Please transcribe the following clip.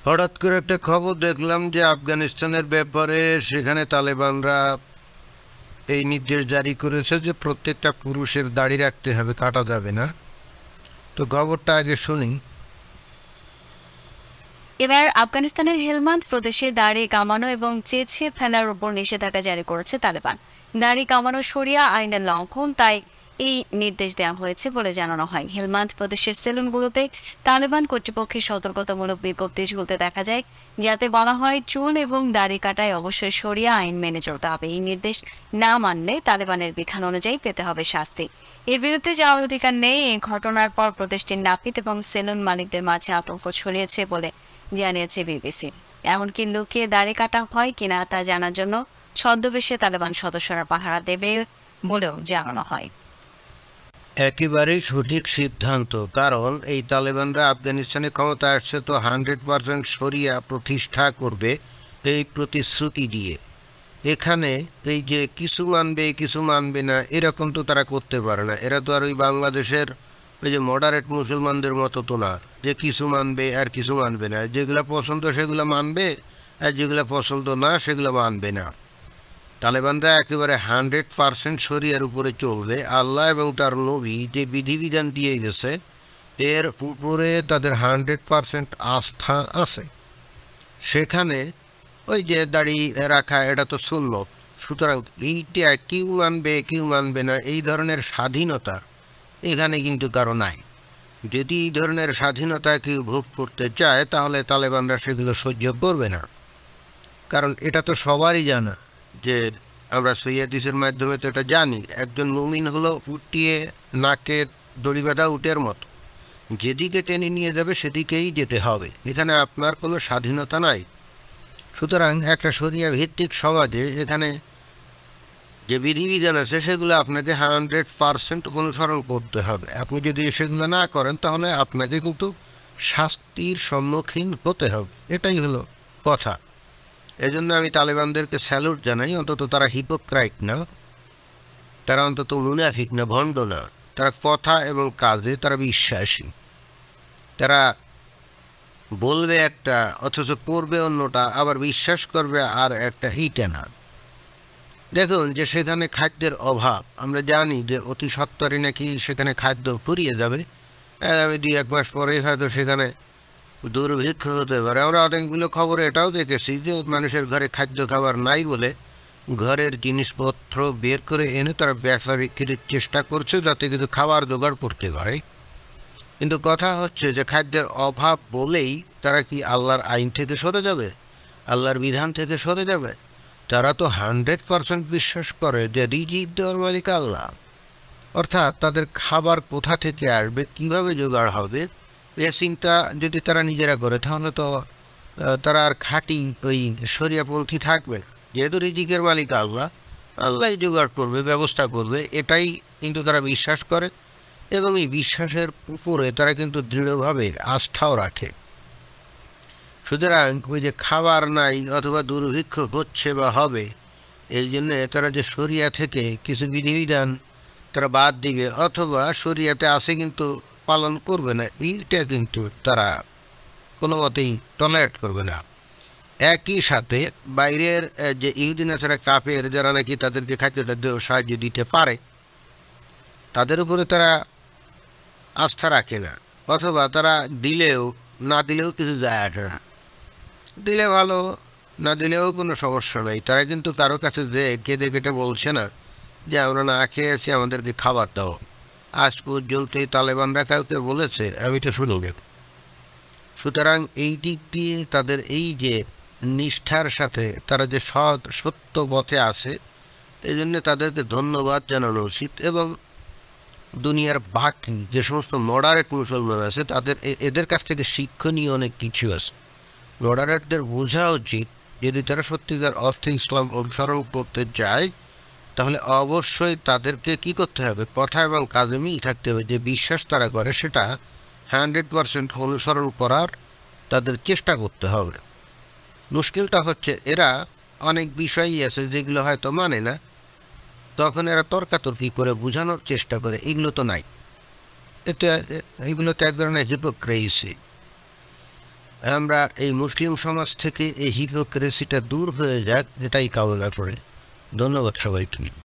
হঠাৎ করে একটা খবর দেখলাম যে আফগানিস্তানের ব্যাপারে সেখানে তালেবানরা এই নির্দেশ জারি করেছে যে প্রত্যেকটা পুরুষের দাড়ি রাখতে হবে, কাটা যাবে না। তো খবরটা আগে শুনি। এবার আফগানিস্তানের হেলমান্দ প্রদেশে দাড়ি কামানো এবং চেঁচিয়ে ফেলার উপর নিষেধাজ্ঞা জারি করেছে তালেবান। দাড়ি কামানো শরিয়া আইনের লঙ্ঘন, তাই এই নির্দেশ দেওয়া হয়েছে বলে জানানো হয়। হেলমান্দ প্রদেশের সেলুনগুলোতে তালেবান কর্তৃপক্ষের সতর্কতামূলক বিজ্ঞপ্তি ঝুলতে দেখা যায়, যাতে বলা হয় চুল এবং দাড়ি কাটায় অবশ্যই শরিয়া আইন মেনে চলতে হবে। এই নির্দেশ না মানলে তালেবানের বিধান অনুযায়ী পেতে হবে শাস্তি। এর বিরুদ্ধে যাওয়ার অধিকার নেই। এই ঘটনার পর প্রদেশটির নাপিত এবং সেলুন মালিকদের মাঝে আতঙ্ক ছড়িয়েছে বলে জানিয়েছে বিবিসি। এমনকি লুকিয়ে দাড়ি কাটা হয় কিনা তা জানার জন্য ছদ্মবেশে তালেবান সদস্যরা পাহারা দেবে বলেও জানানো হয়। একেবারেই সঠিক সিদ্ধান্ত, কারণ এই তালেবানরা আফগানিস্তানে ক্ষমতা আসছে তো 100% শরিয়া প্রতিষ্ঠা করবে এই প্রতিশ্রুতি দিয়ে। এখানে এই যে কিছু মানবে কিছু মানবে না এরকম তো তারা করতে পারে না। এরা তো আর ওই বাংলাদেশের ওই যে মডারেট মুসলমানদের মতো তো না, যে কিছু মানবে আর কিছু মানবে না। যেগুলো পছন্দ সেগুলো মানবে, আর যেগুলো পছন্দ না সেগুলো মানবে না। তালেবানরা একেবারে 100% শরিয়ার উপরে চলবে। আল্লাহ এবং তার নবী যে বিধিবিধান দিয়ে গেছে এর উপরে তাদের 100% আস্থা আছে। সেখানে ওই যে দাড়ি রাখা এটা তো সুন্নত, সুতরাং এইটা কেউ মানবে কেউ মানবে না এই ধরনের স্বাধীনতা এখানে কিন্তু কারো নাই। যদি এই ধরনের স্বাধীনতা কেউ ভোগ করতে চায় তাহলে তালেবানরা সেগুলো সহ্য করবে না। কারণ এটা তো সবারই জানা যে আমরা সৈয়াদিসের মাধ্যমে তো এটা জানি, একজন মুমিন হলো ফুটিয়ে নাকে দড়ি বাঁধা উটের মতো, যেদিকে টেনে নিয়ে যাবে সেদিকেই যেতে হবে। এখানে আপনার কোনো স্বাধীনতা নাই। সুতরাং একটা শরিয়া ভিত্তিক সমাজে এখানে যে বিধিবিধান আছে সেগুলো আপনাকে 100% অনুসরণ করতে হবে। আপনি যদি সেগুলো না করেন তাহলে আপনাকে কিন্তু শাস্তির সম্মুখীন হতে হবে। এটাই হলো কথা। এজন্য আমি তালেবানদেরকে স্যালুট জানাই। অন্তত তারা হিপোক্রাইট না, তারা অন্তত মুনাফিক না, ভণ্ড না। তারা কথা এবং কাজে তারা বিশ্বাসী। তারা বলবে একটা অথচ করবে অন্যটা, আবার বিশ্বাস করবে আর একটা হিটে না। দেখুন যে সেখানে খাদ্যের অভাব, আমরা জানি যে অতি সত্বরই নাকি সেখানে খাদ্য ফুরিয়ে যাবে। আমি 2-1 মাস পরেই হয়তো সেখানে দুর্ভিক্ষ হতে পারে। আমরা অনেকগুলো খবরে এটাও দেখেছি যে মানুষের ঘরে খাদ্য খাবার নাই বলে ঘরের জিনিসপত্র বের করে এনে তারা ব্যবসা বিক্রির চেষ্টা করছে যাতে কিছু খাবার জোগাড় করতে পারে। কিন্তু কথা হচ্ছে যে খাদ্যের অভাব বলেই তারা কি আল্লাহর আইন থেকে সরে যাবে, আল্লাহর বিধান থেকে সরে যাবে? তারা তো 100% বিশ্বাস করে যে রিজিক দেওয়ার মালিক আল্লাহ। অর্থাৎ তাদের খাবার কোথা থেকে আসবে, কীভাবে জোগাড় হবে, এ চিন্তা যদি তারা নিজেরা করে তাহলে তো তারা আর খাঁটি ওই শরিয়াপন্থী থাকবে না। যেহেতু রিজিকের মালিক আল্লাহ, আল্লাহ জোগাড় করবে, ব্যবস্থা করবে, এটাই কিন্তু তারা বিশ্বাস করে। এবং এই বিশ্বাসের উপরে তারা কিন্তু দৃঢ়ভাবে আস্থাও রাখে। সুতরাং ওই যে খাবার নাই অথবা দুর্ভিক্ষ হচ্ছে বা হবে, এই জন্যে তারা যে শরিয়া থেকে কিছু বিধিবিধান তারা বাদ দিবে অথবা শরিয়াতে আসে কিন্তু পালন করবে না, এইটা কিন্তু তারা কোনো মতেই টলারেট করবে না। একই সাথে বাইরের যে ইহুদিন আছে কাফের, যারা নাকি তাদেরকে খাদ্যটাদ্য সাহায্য দিতে পারে, তাদের উপরে তারা আস্থা রাখে না। অথবা তারা দিলেও না দিলেও কিছু যায় আসে না। দিলে ভালো, না দিলেও কোনো সমস্যা নেই। তারা কিন্তু কারো কাছে যে কেঁদে কেটে বলছে না যে আমরা না খেয়েছি, আমাদেরকে খাবার দাও। আজ পর্যন্ত এই তালেবানরা কাউকে বলেছে? আমি তো শুনিনি। সুতরাং এই দিক দিয়ে তাদের এই যে নিষ্ঠার সাথে তারা যে সত্য পথে আছে, এই জন্যে তাদেরকে ধন্যবাদ জানানো উচিত। এবং দুনিয়ার বাকি যে সমস্ত মডারেট মুসলমান আছে তাদের এদের কাছ থেকে শিক্ষণীয় অনেক কিছু আছে। মডারেটদের বোঝা উচিত যদি তারা সত্যিকার অর্থে ইসলাম অনুসরণ করতে চায় তাহলে অবশ্যই তাদেরকে কি করতে হবে, কথা এবং কাজে মিল থাকতে হবে। যে বিশ্বাস তারা করে সেটা 100% অনুসরণ করার তাদের চেষ্টা করতে হবে। মুশকিলটা হচ্ছে এরা অনেক বিষয়ই আছে যেগুলো হয়তো মানে না, তখন এরা তর্কাতর্কি করে বোঝানোর চেষ্টা করে। এগুলো তো নাই, এগুলো তো এক ধরনের হিপোক্রেসি। আমরা এই মুসলিম সমাজ থেকে এই হিপোক্রেসিটা দূর হয়ে যাক, এটাই কামনা করে। ধন্যবাদ সবাইকে।